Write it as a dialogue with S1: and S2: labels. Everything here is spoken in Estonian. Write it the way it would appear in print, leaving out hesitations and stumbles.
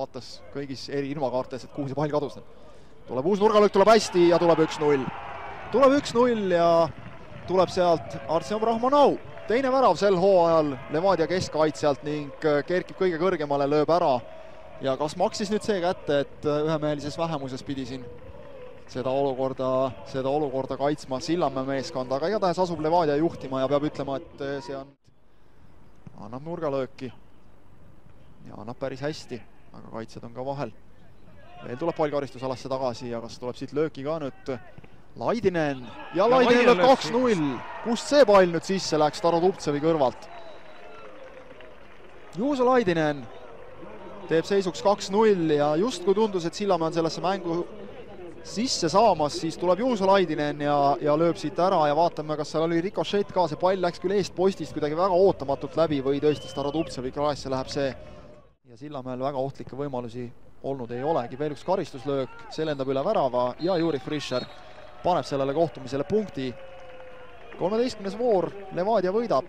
S1: vaatas kõigis eri ilmakaartes, et kuhu see pall kadus. Tuleb uus nurgalöök, tuleb hästi ja tuleb 1-0. Tuleb 1-0 ja tuleb sealt Artsem Rahmanov. Teine värav sel hooajal Levadia keskkaitsjalt ning kerkib kõige kõrgemale, lööb ära. Ja kas maksis nüüd see kätte, et ühemehelises vähemuses pidi siin seda olukorda kaitsma Sillamäe meeskond, aga igatahes asub Levadia juhtima ja peab ütlema, et see annab nurgalööki ja annab päris hästi, aga kaitsjad on ka vahel. Veel tuleb pall karistusalasse tagasi ja kas tuleb siit lööki ka nüüd Laidinen ja Laidinen lööb 2-0. Kust see pall nüüd sisse läks Starodubtsevi kõrvalt? Juuso Laidinen teeb seisuks 2-0 ja just kui tundus, et Sillamäe on sellesse mängu sisse saamas, siis tuleb Juuso Laidinen ja lööb siit ära ja vaatame, kas seal oli rikošett ka, see pall läks küll eest postist kuidagi väga ootamatult läbi või tõesti Starodubtsevi kraesse läheb see. Ja Sillamäel väga ohtlikke võimalusi olnud ei olegi. Veel üks karistuslöök, see lendab üle värava ja Juri Frischer paneb sellele kohtumisele punkti. 13. voor, Levadia võidab